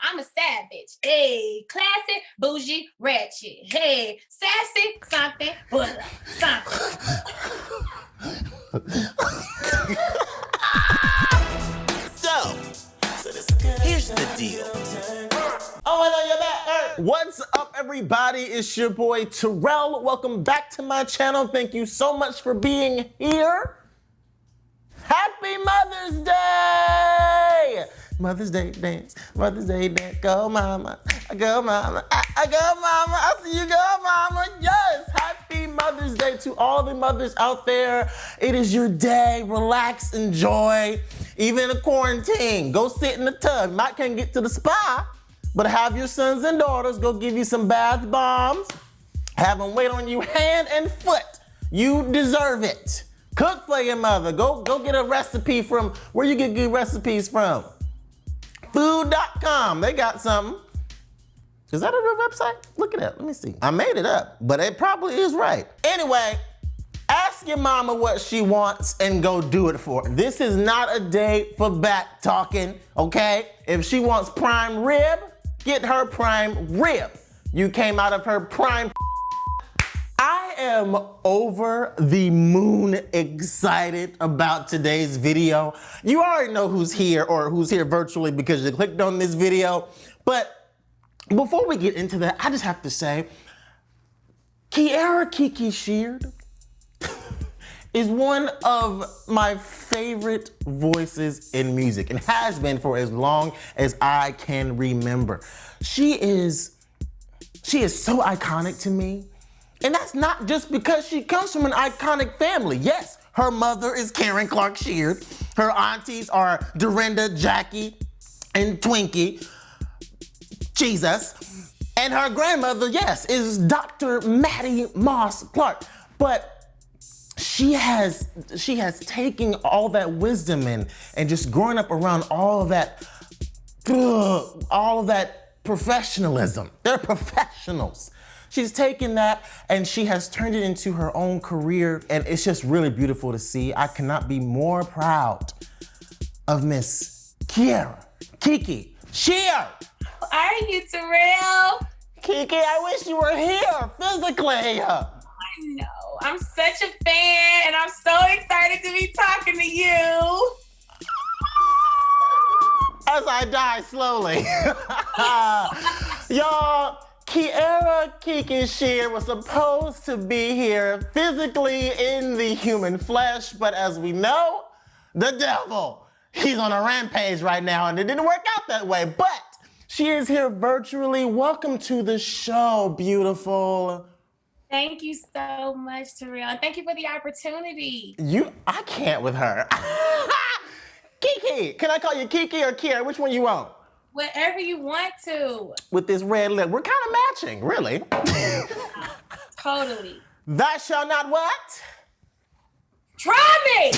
I'm a savage. Hey, classy, bougie, ratchet. Hey, sassy, something, but something. So here's the deal. Oh, I know you're back. What's up, everybody? It's your boy Terrell. Welcome back to my channel. Thank you so much for being here. Happy Mother's Day! Mother's Day dance, Mother's Day dance. Go mama, go mama, I go mama, I see you go mama. Yes, happy Mother's Day to all the mothers out there. It is your day, relax, enjoy. Even in quarantine, go sit in the tub. Might can't get to the spa, but have your sons and daughters go give you some bath bombs. Have them wait on you hand and foot. You deserve it. Cook for your mother. Go get a recipe from, where you get good recipes from? Food.com, they got something. Is that a real website? Look at that, let me see. I made it up, but it probably is right. Anyway, ask your mama what she wants and go do it for her. This is not a day for back talking, okay? If she wants prime rib, get her prime rib. You came out of her prime. I am over the moon excited about today's video. You already know who's here or who's here virtually because you clicked on this video. But before we get into that, I just have to say, KIERRA SHEARD is one of my favorite voices in music and has been for as long as I can remember. She is so iconic to me. And that's not just because she comes from an iconic family. Yes, her mother is Karen Clark Sheard. Her aunties are Dorinda, Jackie, and Twinkie, Jesus. And her grandmother, yes, is Dr. Maddie Moss Clark. But she has taken all that wisdom and just growing up around all of that professionalism. They're professionals. She's taken that and she has turned it into her own career, and it's just really beautiful to see. I cannot be more proud of Miss KIERRA SHEARD. How are you, Terrell? Kiki, I wish you were here physically. I know. I'm such a fan and I'm so excited to be talking to you. As I die slowly. Y'all, KIERRA SHEARD was supposed to be here physically in the human flesh, but as we know, the devil, he's on a rampage right now and it didn't work out that way, but she is here virtually. Welcome to the show, beautiful. Thank you so much, Terrell, and thank you for the opportunity. I can't with her. Kiki, can I call you Kiki or KIERRA? Which one you want? Whatever you want to. With this red lip, we're kind of matching, really. Totally. Thou shall not what? Try me!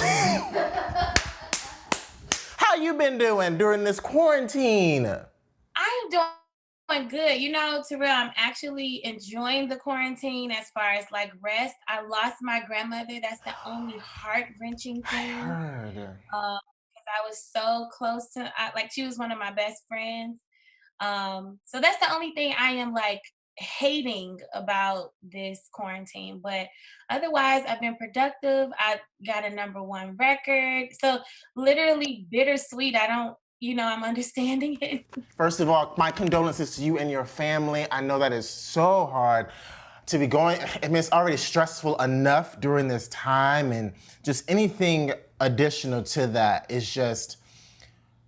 How you been doing during this quarantine? I am doing good. You know, Terrell, I'm actually enjoying the quarantine as far as like rest. I lost my grandmother. That's the only heart-wrenching thing. I heard. I was so close to, like, she was one of my best friends. So that's the only thing I am like hating about this quarantine. But otherwise, I've been productive. I got a #1 record. So literally bittersweet. I'm understanding it. First of all, my condolences to you and your family. I know that is so hard to be going. I mean, it's already stressful enough during this time, and just anything additional to that is just,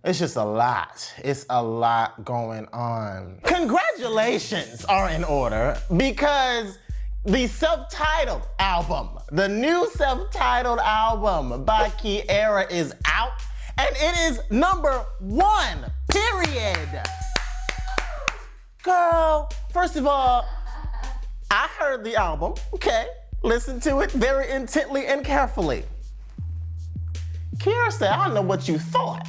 it's just a lot. It's a lot going on. Congratulations are in order because the self-titled album, the new self-titled album by KIERRA is out, and it is #1, period. Girl, first of all, I heard the album, okay? Listened to it very intently and carefully. KIERRA said, I don't know what you thought.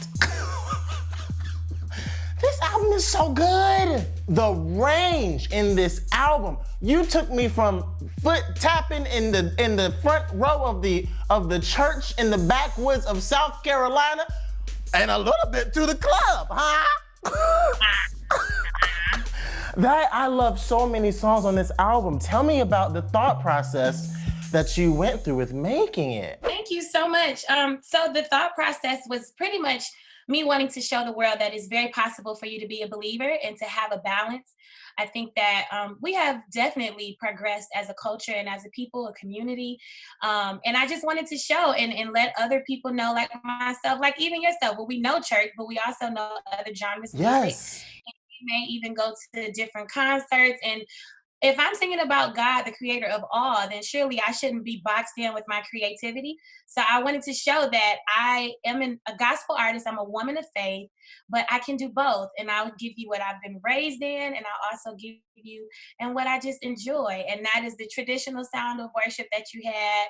This album is so good. The range in this album, you took me from foot tapping in the front row of the church in the backwoods of South Carolina and a little bit to the club, huh? I love so many songs on this album. Tell me about the thought process that you went through with making it. Thank you so much. So the thought process was pretty much me wanting to show the world that it's very possible for you to be a believer and to have a balance. I think that we have definitely progressed as a culture and as a people, a community. And I just wanted to show and let other people know, like myself, like even yourself. Well, we know church, but we also know other genres of music. Yes. We may even go to different concerts. And if I'm singing about God, the creator of all, then surely I shouldn't be boxed in with my creativity. So I wanted to show that I am a gospel artist. I'm a woman of faith, but I can do both. And I'll give you what I've been raised in, and I'll also give you and what I just enjoy. And that is the traditional sound of worship that you had.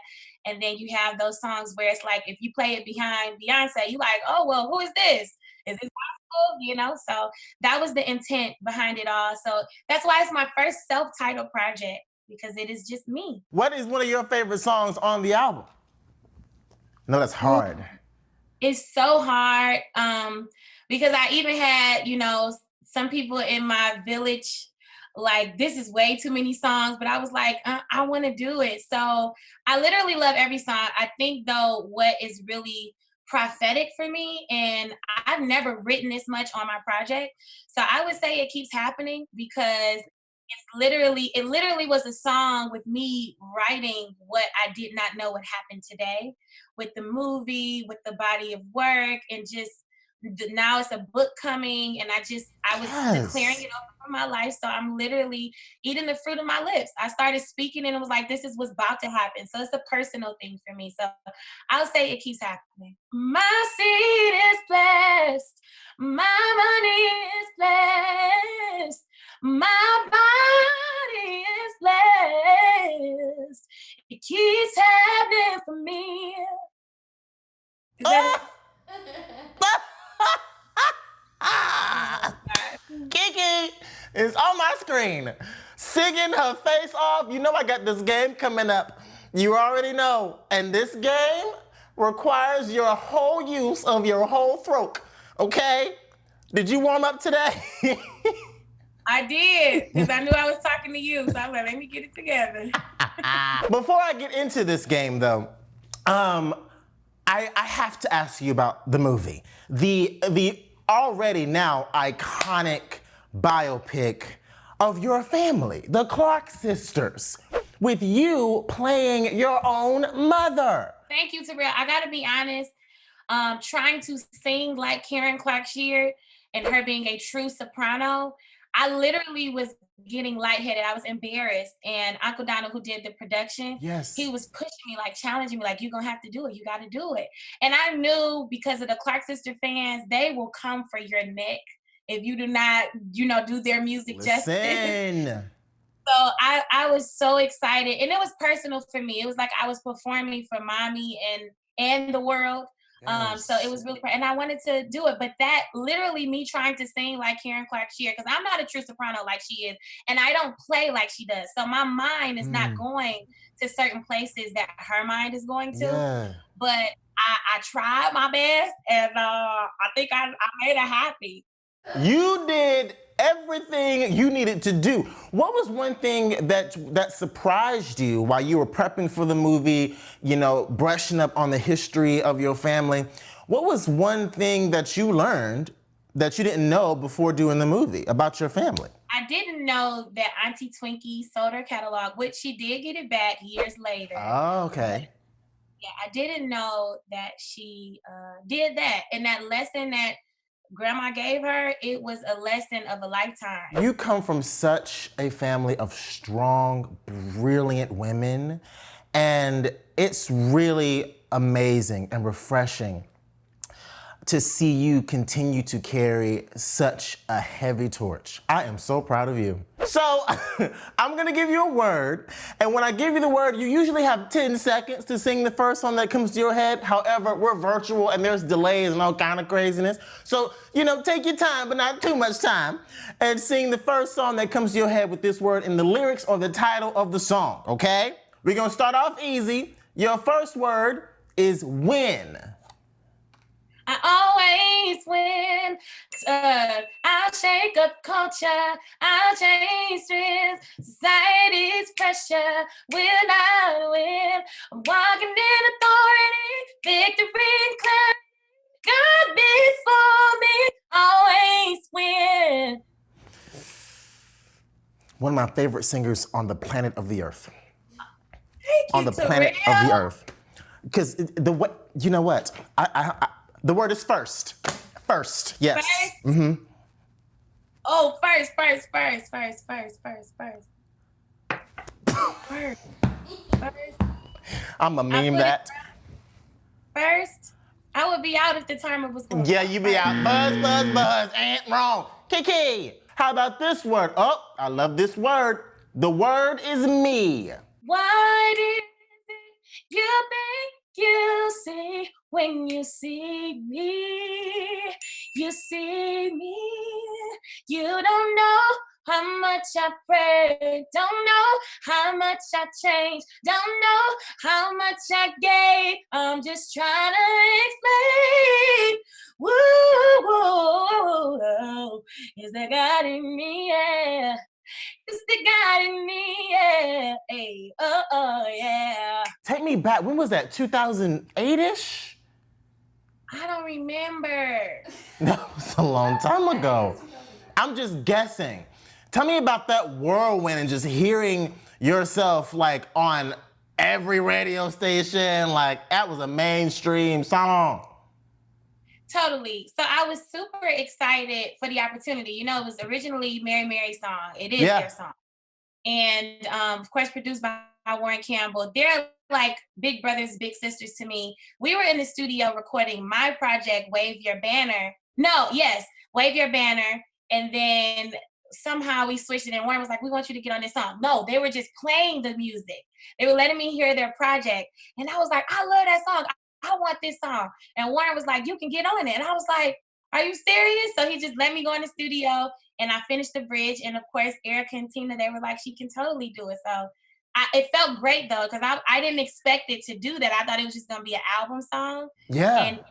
And then you have those songs where it's like if you play it behind Beyonce, you like, oh well, who is this? Is this gospel? You know, so that was the intent behind it all. So that's why it's my first self-titled project, because it is just me. What is one of your favorite songs on the album? No, that's hard. It's so hard because I even had, some people in my village like, this is way too many songs, but I was like, I want to do it. So I literally love every song. I think though, what is really prophetic for me, and I've never written this much on my project. So I would say it keeps happening because it literally was a song with me writing what I did not know would happen today with the movie, with the body of work, and just now it's a book coming, and I was declaring Yes. it over my life. So I'm literally eating the fruit of my lips. I started speaking and it was like, this is what's about to happen. So it's a personal thing for me. So I'll say it keeps happening. My seed is blessed. My money is blessed. My body is blessed. It keeps happening for me. Is that Kiki is on my screen, singing her face off. You know I got this game coming up. You already know. And this game requires your whole use of your whole throat, okay? Did you warm up today? I did, because I knew I was talking to you. So I'm like, let me get it together. Before I get into this game, though, I have to ask you about the movie. The already now iconic biopic of your family, the Clark sisters, with you playing your own mother. Thank you, Terrell. I gotta be honest. Trying to sing like Karen Clark Sheard and her being a true soprano, I literally was getting lightheaded. I was embarrassed. And Uncle Donald, who did the production, Yes. he was pushing me, like challenging me, like, you're gonna have to do it. You gotta do it. And I knew because of the Clark sister fans, they will come for your neck if you do not, do their music justice. Listen. So I was so excited, and it was personal for me. It was like I was performing for mommy and the world. So it was really, and I wanted to do it, but that literally me trying to sing like Karen Clark Sheard, because I'm not a true soprano like she is, and I don't play like she does. So my mind is not going to certain places that her mind is going to. Yeah. But I tried my best, and I think I made her happy. You did everything you needed to do. What was one thing that surprised you while you were prepping for the movie, brushing up on the history of your family? What was one thing that you learned that you didn't know before doing the movie about your family? I didn't know that Auntie Twinkie sold her catalog, which she did get it back years later. Oh, okay. Yeah, I didn't know that she did that. And that lesson that Grandma gave her, it was a lesson of a lifetime. You come from such a family of strong, brilliant women, and it's really amazing and refreshing to see you continue to carry such a heavy torch. I am so proud of you. So, I'm gonna give you a word, and when I give you the word, you usually have 10 seconds to sing the first song that comes to your head. However, we're virtual and there's delays and all kind of craziness. So, take your time, but not too much time, and sing the first song that comes to your head with this word in the lyrics or the title of the song, okay? We're gonna start off easy. Your first word is win. I always win. I'll shake up culture. I'll change trends. Society's pressure will not win. I'm walking in authority, victory and clarity. God before me, always win. One of my favorite singers on the planet of the earth. Thank On you, the planet of the Terrell. earth. Because the what, you know what? The word is first. First, yes. First. Mm-hmm. Oh, first. First. I'ma I meme put it that. first. I would be out if the timer was going. Yeah, you be out. Buzz. Ain't wrong. Kiki, how about this word? Oh, I love this word. The word is me. What is it you think you see when you see me? You see me. You don't know how much I prayed. Don't know how much I changed. Don't know how much I gave. I'm just trying to explain. Woo, is there God in me? Yeah. It's the God in me, yeah. Hey, yeah. Take me back. When was that? 2008-ish? I don't remember. That was a long time ago. I'm just guessing. Tell me about that whirlwind and just hearing yourself like on every radio station. Like that was a mainstream song. Totally. So I was super excited for the opportunity. You know, it was originally Mary Mary's song. It is their Yeah. song. And of course, produced by Warren Campbell. They're like big brothers, big sisters to me. We were in the studio recording my project, Wave Your Banner. No, yes, Wave Your Banner. And then somehow we switched it, and Warren was like, "We want you to get on this song." No, they were just playing the music. They were letting me hear their project. And I was like, "I love that song. I want this song." And Warren was like, "You can get on it." And I was like, "Are you serious?" So he just let me go in the studio, and I finished the bridge. And of course, Erica and Tina, they were like, "She can totally do it." So it felt great though, because I didn't expect it to do that. I thought it was just gonna be an album song, Yeah. and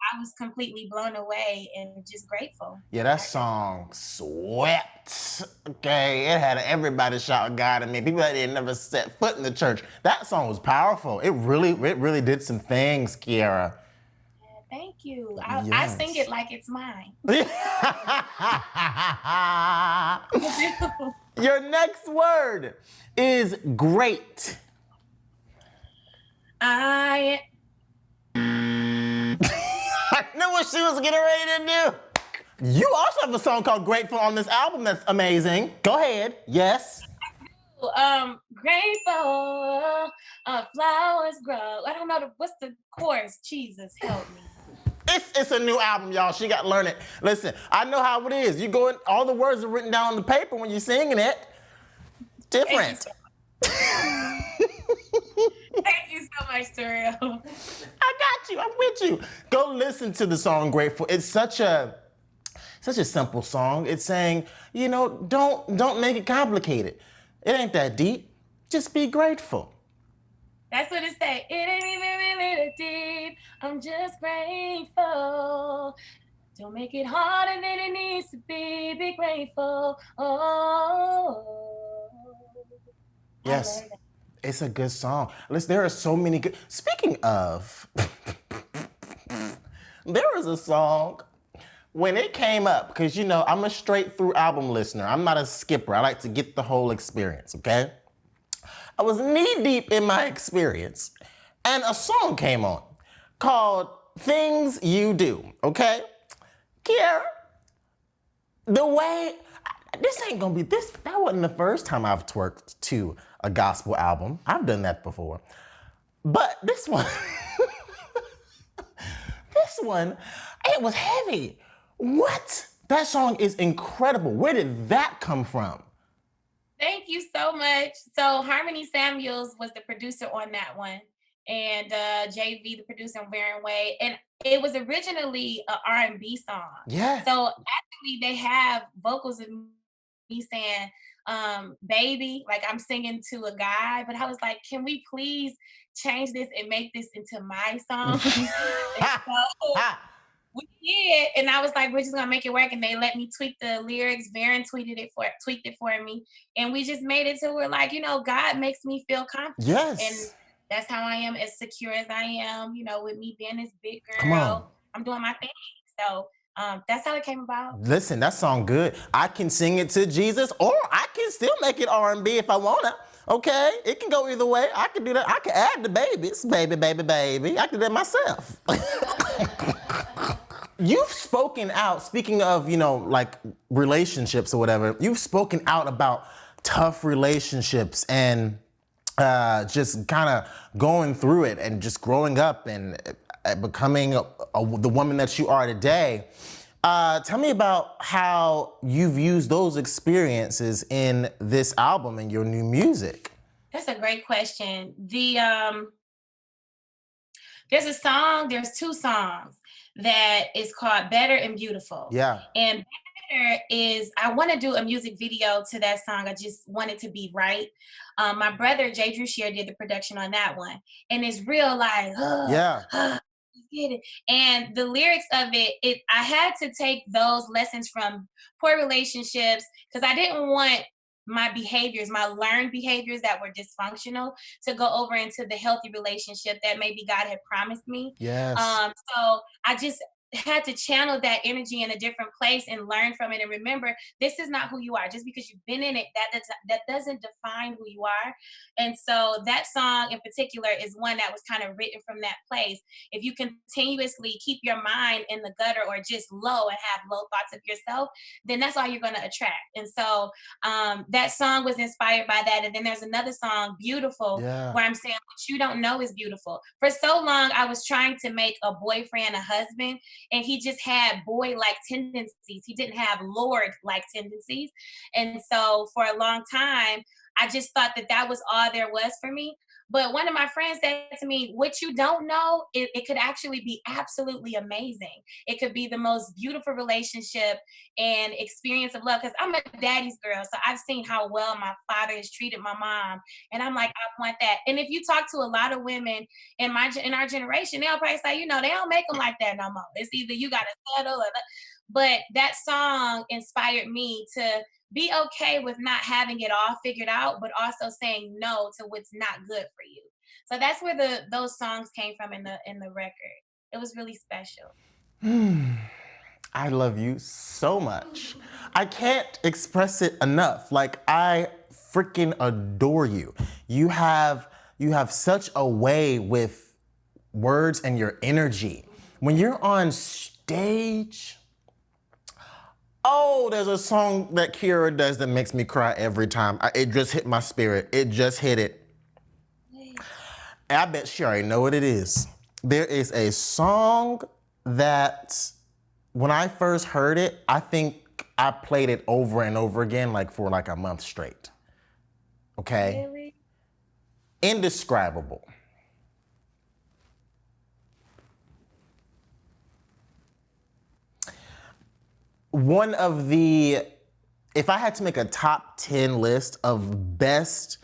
I was completely blown away and just grateful. Yeah, that song swept. Okay, it had everybody shouting God at me. People that had never set foot in the church. That song was powerful. It really did some things, KIERRA. Thank you. I sing Yes. it like it's mine. Your next word is great. I knew what she was getting ready to do. You also have a song called Grateful on this album that's amazing. Go ahead. Yes. grateful, flowers grow. I don't know what's the chorus. Jesus help me. It's a new album, y'all. She got to learn it. Listen, I know how it is. You go in, all the words are written down on the paper when you're singing it. Different. Thank you so much, Terrell. I got you. I'm with you. Go listen to the song Grateful. It's such a simple song. It's saying, you know, don't make it complicated. It ain't that deep. Just be grateful. That's what it say. It ain't even really that deep. I'm just grateful. Don't make it harder than it needs to be. Be grateful. Oh. Yes. It's a good song. Listen, there are so many good. Speaking of, there was a song when it came up, because you know, I'm a straight through album listener. I'm not a skipper. I like to get the whole experience, okay? I was knee deep in my experience, and a song came on called Things You Do, okay? KIERRA, the way, this ain't gonna be, that wasn't the first time I've twerked to a gospel album. I've done that before. But this one, it was heavy. What? That song is incredible. Where did that come from? Thank you so much. So Harmony Samuels was the producer on that one, and JV the producer on Baron Way, and it was originally an R&B song. Yeah. So actually, they have vocals of me saying, "Baby," like I'm singing to a guy, but I was like, "Can we please change this and make this into my song?" And so we did, and I was like, we're just gonna make it work, and they let me tweak the lyrics. Varen tweaked it for me, and we just made it to where, like, God makes me feel confident, and Yes. that's how I am, as secure as I am. With me being this big Come on. girl, I'm doing my thing. So that's how it came about. Listen, that song good. I can sing it to Jesus, or I can still make it R&B if I wanna. Okay, it can go either way. I can do that. I can add the babies, baby, baby, baby. I can do that myself. You've spoken out, speaking of, like relationships or whatever, you've spoken out about tough relationships and just kind of going through it and just growing up and becoming the woman that you are today. Tell me about how you've used those experiences in this album and your new music. That's a great question. There's two songs that is called Better and Beautiful. Yeah. And Better is, I want to do a music video to that song. I just want it to be right. My brother, Jay Drew Shear, did the production on that one. And it's real like, Yeah. get it. And the lyrics of I had to take those lessons from poor relationships, because I didn't want my learned behaviors that were dysfunctional, to go over into the healthy relationship that maybe God had promised me. Yes. So I just had to channel that energy in a different place and learn from it, and remember, this is not who you are. Just because you've been in it, that doesn't define who you are. And so that song in particular is one that was kind of written from that place. If you continuously keep your mind in the gutter or just low and have low thoughts of yourself, then that's all you're going to attract. And so that song was inspired by that. And then there's another song, Beautiful, Yeah. where I'm saying what you don't know is beautiful. For so long, I was trying to make a boyfriend a husband, and he just had boy-like tendencies. He didn't have Lord-like tendencies. And so for a long time, I just thought that was all there was for me. But one of my friends said to me, what you don't know, it could actually be absolutely amazing. It could be the most beautiful relationship and experience of love. Because I'm a daddy's girl, so I've seen how well my father has treated my mom. And I'm like, I want that. And if you talk to a lot of women in our generation, they'll probably say, they don't make them like that no more. It's either you got to settle or but that song inspired me to be okay with not having it all figured out, but also saying no to what's not good for you. So that's where those songs came from in the record. It was really special. I love you so much. I can't express it enough. Like, I freaking adore you. You have such a way with words and your energy. When you're on stage, there's a song that KIERRA does that makes me cry every time. It just hit my spirit. It just hit it. I bet she already know what it is. There is a song that when I first heard it, I think I played it over and over again, like for like a month straight. Okay? Really? Indescribable. One of if I had to make a top 10 list of best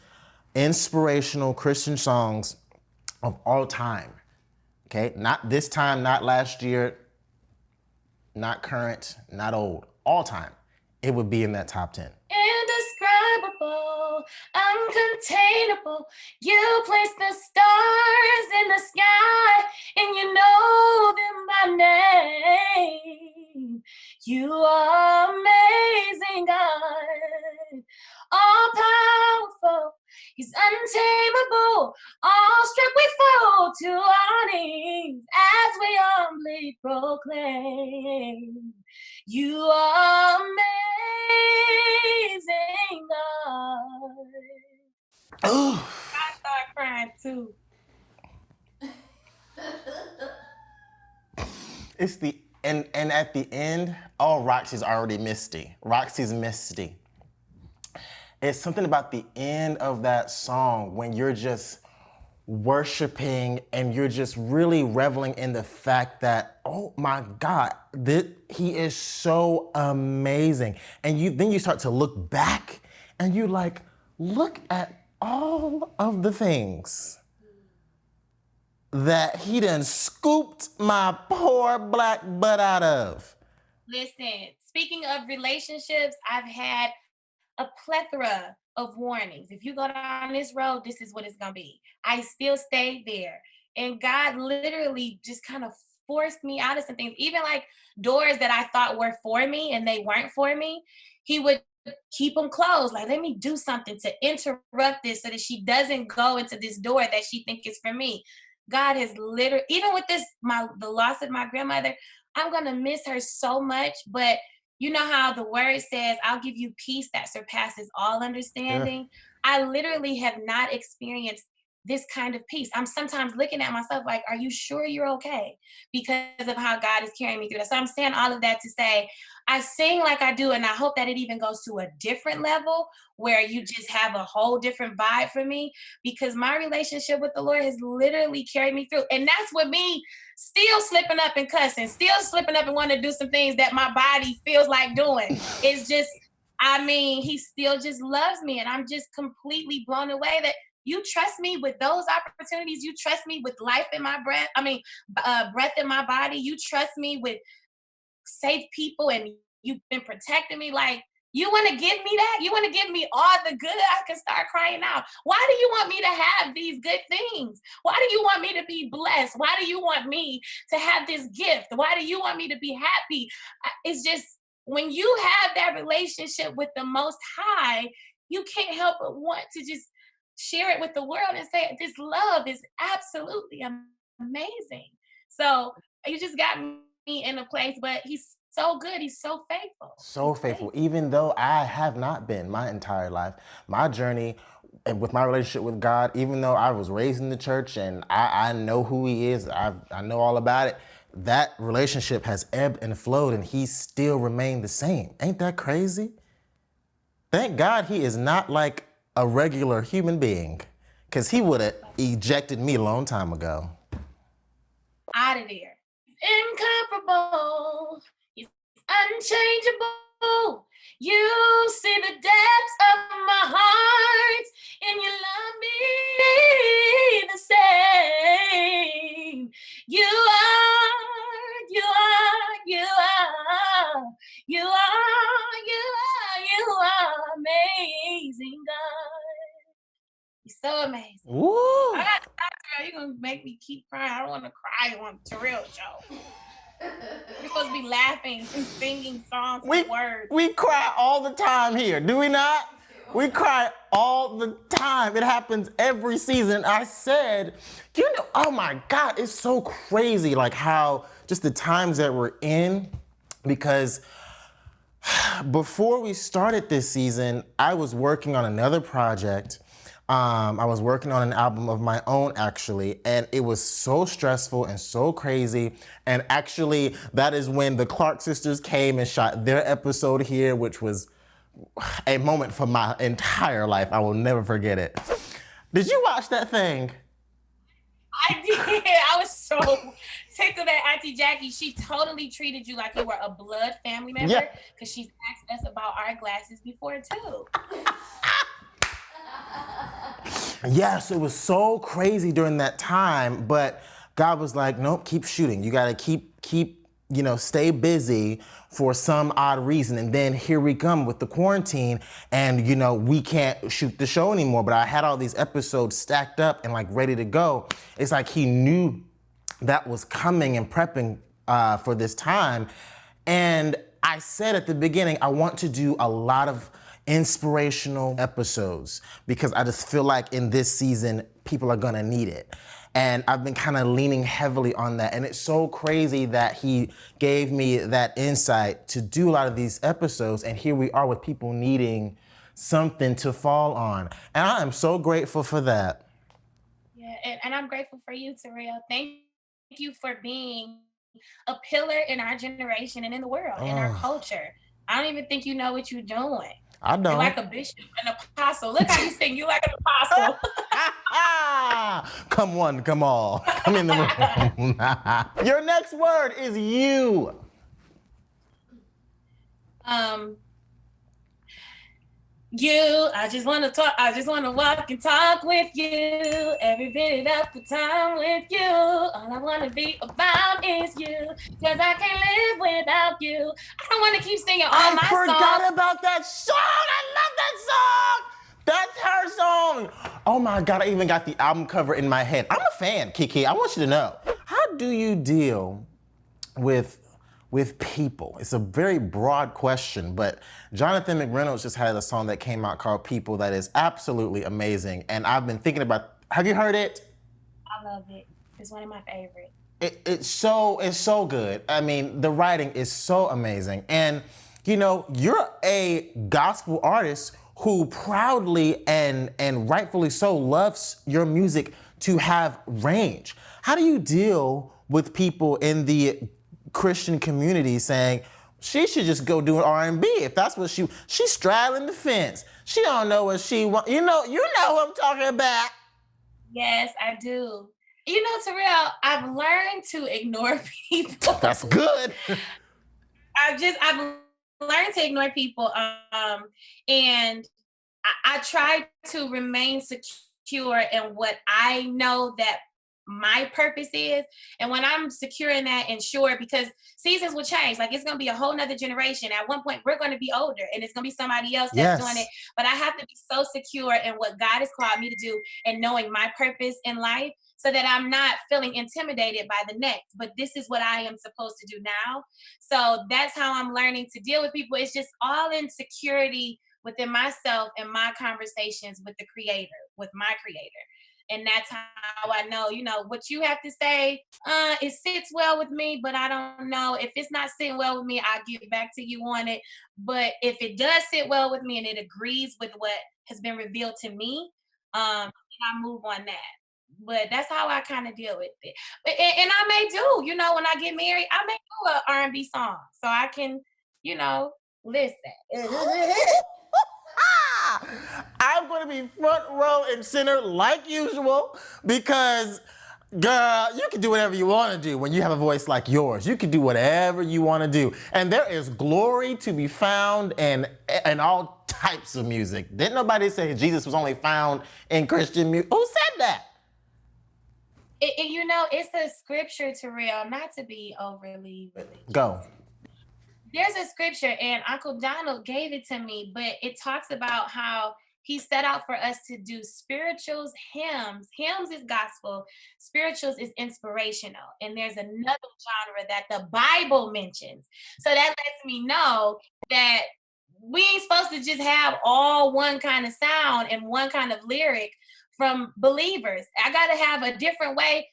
inspirational Christian songs of all time, okay? Not this time, not last year, not current, not old, all time, it would be in that top 10. Indescribable, uncontainable. You place the stars in the sky, and you know them by name. You are amazing, God. All powerful, He's untamable. All strength we fall to our knees as we humbly proclaim. You are amazing, God. Ooh. I start crying too. It's and at the end, Roxy's already misty. Roxy's misty. It's something about the end of that song when you're just worshiping and you're just really reveling in the fact that, oh my God, he is so amazing. And then you start to look back and you like, look at all of the things that he done scooped my poor black butt out of? Listen, speaking of relationships, I've had a plethora of warnings. If you go down this road, this is what it's gonna be. I still stayed there. And God literally just kind of forced me out of some things, even like doors that I thought were for me and they weren't for me. He would keep them closed. Like, let me do something to interrupt this so that she doesn't go into this door that she thinks is for me. God has literally, even with this, the loss of my grandmother, I'm gonna miss her so much, but you know how the word says, I'll give you peace that surpasses all Yeah. understanding. I literally have not experienced this kind of peace. I'm sometimes looking at myself like, are you sure you're okay? Because of how God is carrying me through that. So I'm saying all of that to say, I sing like I do, and I hope that it even goes to a different level where you just have a whole different vibe for me, because my relationship with the Lord has literally carried me through. And that's what me still slipping up and cussing, still slipping up and wanting to do some things that my body feels like doing. It's just, I mean, he still just loves me. And I'm just completely blown away that you trust me with those opportunities. You trust me with life in my breath. I mean, breath in my body. You trust me with safe people, and you've been protecting me. Like, you want to give me that? You want to give me all the good? I can start crying out. Why do you want me to have these good things? Why do you want me to be blessed? Why do you want me to have this gift? Why do you want me to be happy? It's just, when you have that relationship with the Most High, you can't help but want to just share it with the world and say, this love is absolutely amazing. So you just got me in a place, but he's so good. He's so faithful. So He's faithful, faithful. even though I have not been my entire life. My journey and with my relationship with God, even though I was raised in the church and I know who he is, I know all about it, that relationship has ebbed and flowed and he still remained the same. Ain't that crazy? Thank God he is not like a regular human being, because he would have ejected me a long time ago. Out of there. Incomparable. He's unchangeable. You see the depths of my heart, and you love me the same. You are, you are, you are, you are, you are amazing, God. He's so amazing. I Woo! got to stop, Terrell. You're gonna make me keep crying. I don't want to cry on Terrell show. We're supposed to be laughing and singing songs with words. We cry all the time here, do we not? We cry all the time. It happens every season. I said, you know, oh my God, it's so crazy, like how just the times that we're in, because before we started this season, I was working on another project. I was working on an album of my own, actually, and it was so stressful and so crazy. And actually, that is when the Clark sisters came and shot their episode here, which was a moment for my entire life. I will never forget it. Did you watch that thing? I did. I was so tickled at Auntie Jackie. She totally treated you like you were a blood family member, Yeah. because she's asked us about our glasses before too. Yes, it was so crazy during that time, but God was like, nope, keep shooting. You gotta keep, stay busy for some odd reason. And then here we come with the quarantine and, we can't shoot the show anymore. But I had all these episodes stacked up and like ready to go. It's like he knew that was coming and prepping for this time. And I said at the beginning, I want to do a lot of inspirational episodes because I just feel like in this season, people are gonna need it. And I've been kind of leaning heavily on that. And it's so crazy that he gave me that insight to do a lot of these episodes. And here we are with people needing something to fall on. And I am so grateful for that. Yeah, and I'm grateful for you, Terrell. Thank you for being a pillar in our generation and in the world, in our Oh, culture. I don't even think you know what you're doing. I You're don't. like a bishop, an apostle. Look how you sing. You like an apostle. Come one, come all. Come in the room. Your next word is you. um, You, I just want to talk. I just want to walk and talk with you. Every minute of the time with you. All I want to be about is you. Cause I can't live without you. I don't want to keep singing all I my songs. forgot about that song. I love that song. That's her song. Oh my God, I even got the album cover in my head. I'm a fan, Kiki. I want you to know. How do you deal with people? It's a very broad question, but Jonathan McReynolds just had a song that came out called People that is absolutely amazing. And I've been thinking about, have you heard it? I love it. It's one of my favorites. It's so good. I mean, the writing is so amazing. And you know, you're a gospel artist who proudly and rightfully so loves your music to have range. How do you deal with people in the Christian community saying she should just go do an R&B if that's what she's straddling the fence. She don't know what she want. You know what I'm talking about. Yes, I do. You know, Terrell, I've learned to ignore people. That's good. I've learned to ignore people. And I try to remain secure in what I know that my purpose is. And when I'm secure in that and sure, because seasons will change. Like it's gonna be a whole nother generation. At one point, we're gonna be older and it's gonna be somebody else that's doing it. Yes. But I have to be so secure in what God has called me to do and knowing my purpose in life so that I'm not feeling intimidated by the next. But this is what I am supposed to do now. So that's how I'm learning to deal with people. It's just all in security within myself and my conversations with the creator, with my creator. And that's how I know, you know, what you have to say, it sits well with me, but I don't know. If it's not sitting well with me, I'll get back to you on it. But if it does sit well with me and it agrees with what has been revealed to me, I move on that. But that's how I kind of deal with it. And I may do, you know, when I get married, I may do a R&B song so I can, you know, listen. I'm going to be front row and center like usual because, girl, you can do whatever you want to do when you have a voice like yours. You can do whatever you want to do. And there is glory to be found in all types of music. Didn't nobody say Jesus was only found in Christian music? Who said that? You know, it's a scripture, Terrell, not to be overly religious. Go. There's a scripture, and Uncle Donald gave it to me, but it talks about how he set out for us to do spirituals, hymns. Hymns is gospel, spirituals is inspirational. And there's another genre that the Bible mentions. So that lets me know that we ain't supposed to just have all one kind of sound and one kind of lyric from believers. I got to have a different way.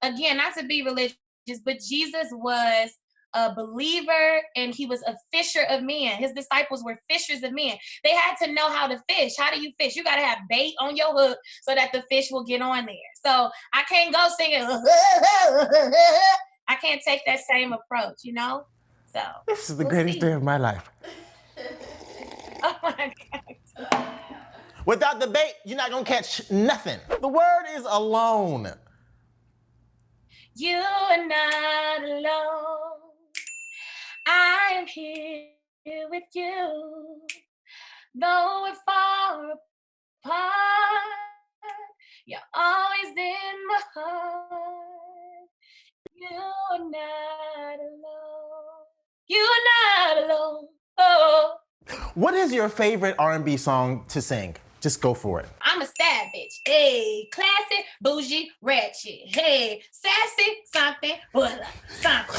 Again, not to be religious, but Jesus was a believer and he was a fisher of men. His disciples were fishers of men. They had to know how to fish. How do you fish? You got to have bait on your hook so that the fish will get on there. So I can't go singing. I can't take that same approach, you know? So this is the greatest day of my life. Oh my God. Without the bait, you're not gonna catch nothing. The word is alone. You are not alone. I am here with you. Though we're far apart, you're always in my heart. You are not alone. You are not alone. Oh. What is your favorite R&B song to sing? Just go for it. I'm a savage. Hey, classy, bougie, ratchet. Hey, sassy, something, but something.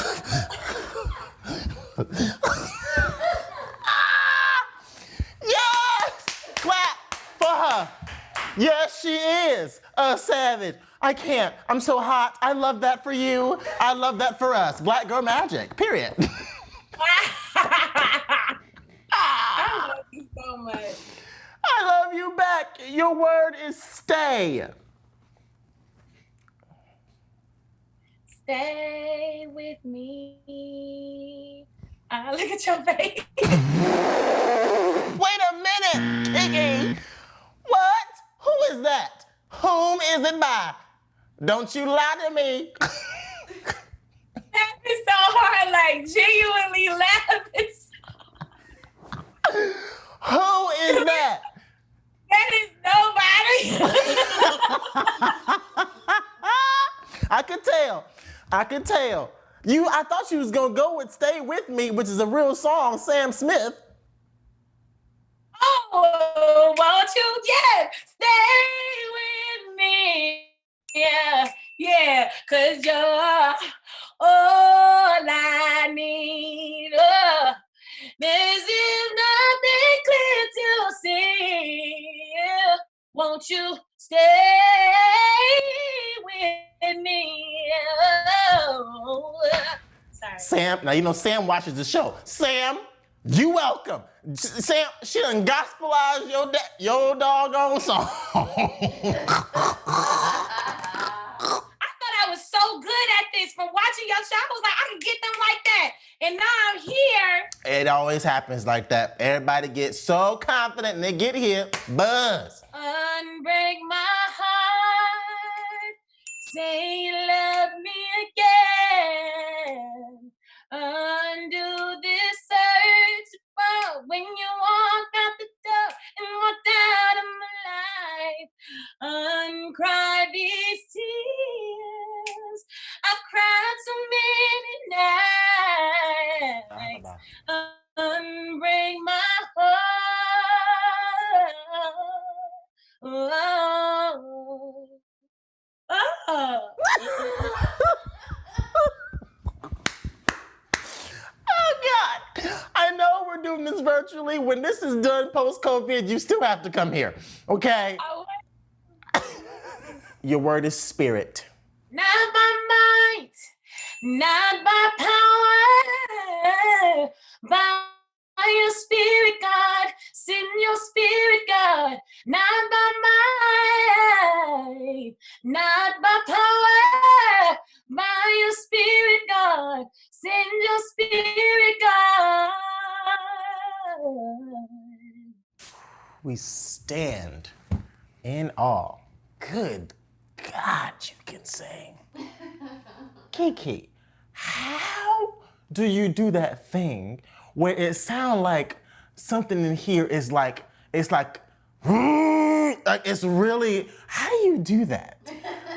Yes! Clap for her. Yes, she is a savage. I can't. I'm so hot. I love that for you. I love that for us. Black girl magic, period. I love you so much. I love you back. Your word is stay. Stay with me. Look at your face. Wait a minute, Kiki. What? Who is that? Whom is it by? Don't you lie to me. That is so hard, like genuinely laughing. Who is that? I could tell. I could tell. I thought you was gonna go with "Stay With Me," which is a real song, Sam Smith. Oh, won't you, yeah, stay with me. Yeah, yeah, 'cause you're all I need. Oh, this is nothing clear to see. Won't you stay with me? Oh, sorry. Sam, now you know Sam watches the show. Sam, you welcome. Sam, she done gospelized your doggone song. I thought I was so good at this from watching your show. I was like, I can get them like that. And now I'm here. It always happens like that. Everybody gets so confident and they get here, buzz. Unbreak my heart. Say you love me again. Undo this search for when you walk out the door and walked out of my life. Uncry these tears. I've cried so many nights. Unbreak my heart. Oh. Oh God! I know we're doing this virtually. When this is done post-COVID, you still have to come here, okay? Oh. Your word is spirit. Not by might, not by power, by your spirit, God. Send your spirit, God. Not by might, not by power, by your spirit, God. Send your spirit, God. We stand in awe. Good God, you can sing. Kiki, how do you do that thing where it sounds like something in here is like, it's really, how do you do that?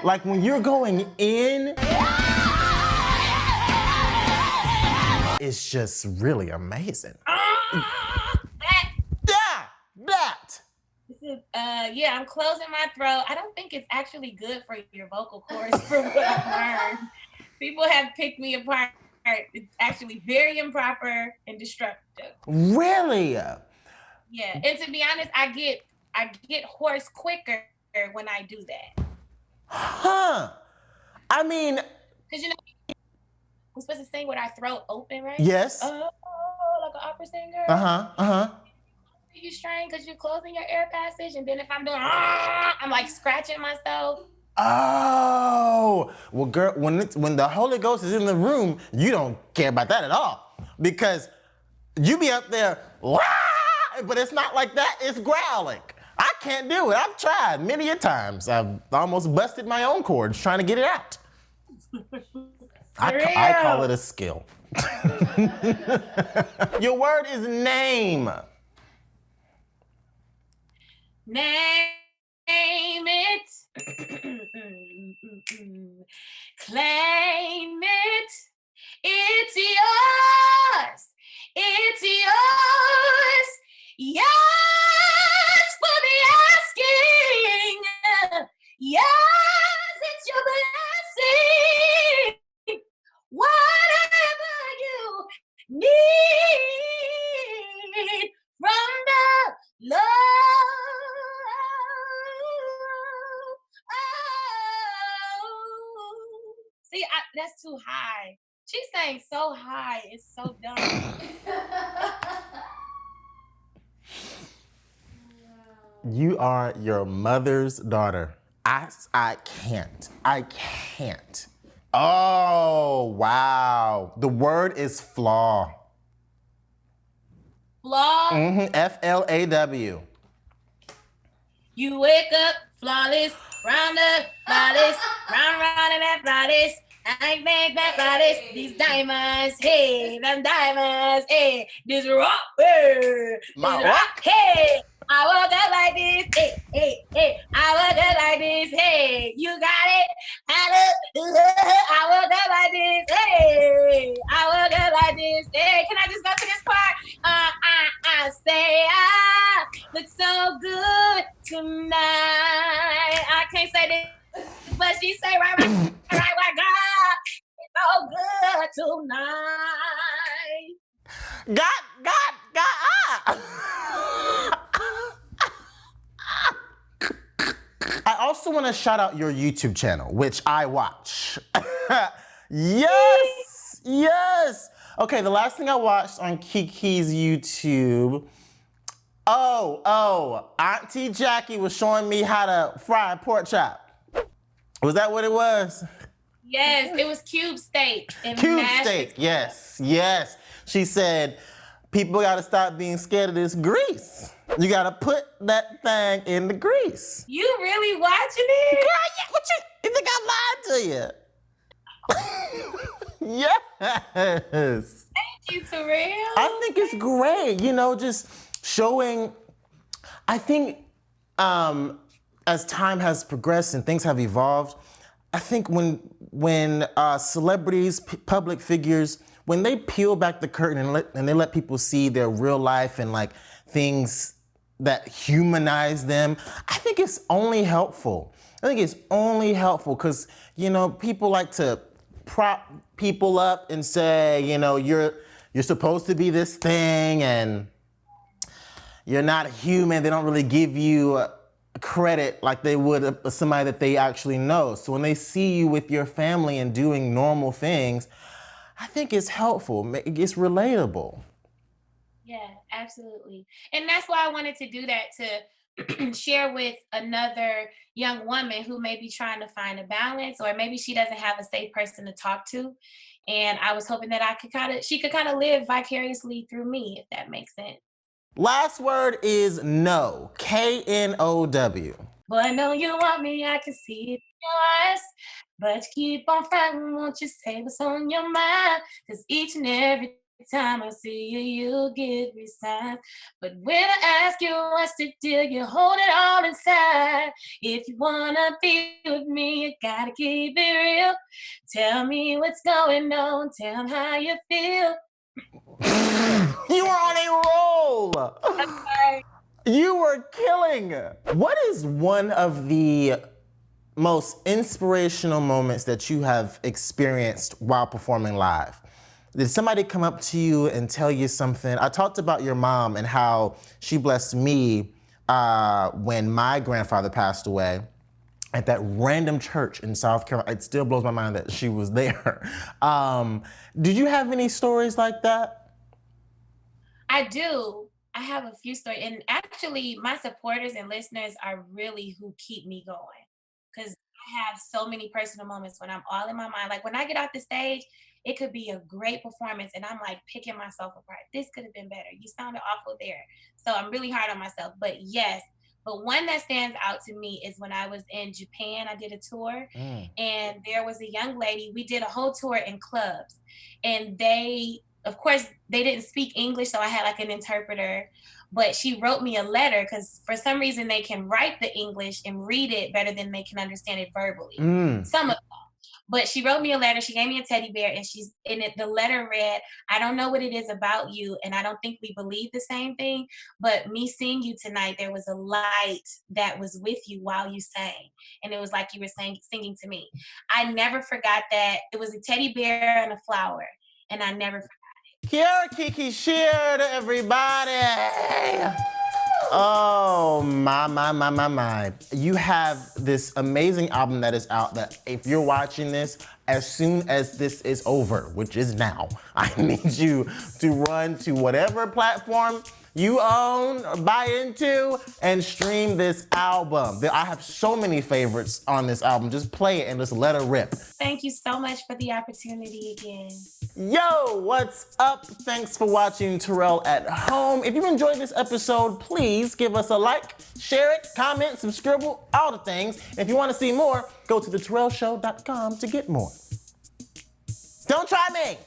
Like when you're going in, it's just really amazing. That. Yeah, I'm closing my throat. I don't think it's actually good for your vocal cords from what I've learned. People have picked me apart. It's actually very improper and destructive. Really? Yeah, and to be honest, I get hoarse quicker when I do that. Huh. I mean, because we're supposed to sing with our throat open, right? Yes. Like an opera singer. You strain because you're closing your air passage, and then if I'm doing, I'm like scratching myself. Oh, well, girl, when the Holy Ghost is in the room, you don't care about that at all because you be up there, but it's not like that. It's growling. I can't do it. I've tried many a times. I've almost busted my own cords trying to get it out. I call it a skill. Your word is name. Name it. Claim it. It's yours. It's yours. Yours for the asking. Yours, it's your blessing. Whatever you need from the Lord. See, that's too high. She's saying so high. It's so dumb. You are your mother's daughter. I can't. Oh, wow. The word is flaw. Flaw? F-L-A-W. You wake up flawless, round up, flawless, round and that flawless. I make that flawless. These diamonds, hey, them diamonds, hey, this rock, hey, My rock, hey. I woke up like this, hey, hey, hey. I woke up like this, hey, so good tonight. I can't say this, but she say right, God, it's so good tonight. I also want to shout out your YouTube channel, which I watch. Yes. Okay, the last thing I watched on Kiki's YouTube. Auntie Jackie was showing me how to fry a pork chop. Was that what it was? Yes, it was cube steak. Cube steak, yes. She said, people gotta stop being scared of this grease. You gotta put that thing in the grease. You really watching it? Girl, yeah, what you think I lied to you? Yes. Thank you, Terrell. I think it's great, just showing, I think as time has progressed and things have evolved, I think when celebrities, public figures, when they peel back the curtain and they let people see their real life and like things that humanize them, I think it's only helpful. I think it's only helpful because, people like to prop people up and say, you're supposed to be this thing and you're not human. They don't really give you credit like they would somebody that they actually know. So when they see you with your family and doing normal things, I think it's helpful. It's relatable. Yeah, absolutely. And that's why I wanted to do that, to share with another young woman who may be trying to find a balance, or maybe she doesn't have a safe person to talk to. And I was hoping that she could kind of live vicariously through me, if that makes sense. Last word is no. K-N-O-W. Boy, I know you want me, I can see it in your eyes. But keep on fighting, won't you say what's on your mind? Cause each and every time I see you, you give me signs. But when I ask you what's the deal, you hold it all inside. If you wanna be with me, you gotta keep it real. Tell me what's going on, tell me how you feel. You were on a roll. Okay. You were killing. What is one of the most inspirational moments that you have experienced while performing live? Did somebody come up to you and tell you something? I talked about your mom and how she blessed me when my grandfather passed away at that random church in South Carolina. It still blows my mind that she was there. Did you have any stories like that? I do. I have a few stories. And actually, my supporters and listeners are really who keep me going. Because I have so many personal moments when I'm all in my mind. Like when I get off the stage, it could be a great performance and I'm like picking myself apart. This could have been better. You sounded awful there. So I'm really hard on myself. But yes, but one that stands out to me is when I was in Japan. I did a tour and there was a young lady. We did a whole tour in clubs and of course, they didn't speak English, so I had like an interpreter, but she wrote me a letter because for some reason they can write the English and read it better than they can understand it verbally. Some of them. But she wrote me a letter. She gave me a teddy bear, and she's in it. The letter read, "I don't know what it is about you, and I don't think we believe the same thing. But me seeing you tonight, there was a light that was with you while you sang, and it was like you were singing to me." I never forgot that. It was a teddy bear and a flower, and I never forgot. KIERRA Kiki SHEARD, everybody. Oh, my. You have this amazing album that is out that if you're watching this, as soon as this is over, which is now, I need you to run to whatever platform you own or buy into and stream this album. I have so many favorites on this album. Just play it and just let it rip. Thank you so much for the opportunity again. Yo, what's up? Thanks for watching Terrell at Home. If you enjoyed this episode, please give us a like, share it, comment, subscribe, all the things. If you want to see more, go to theterrellshow.com to get more. Don't try me.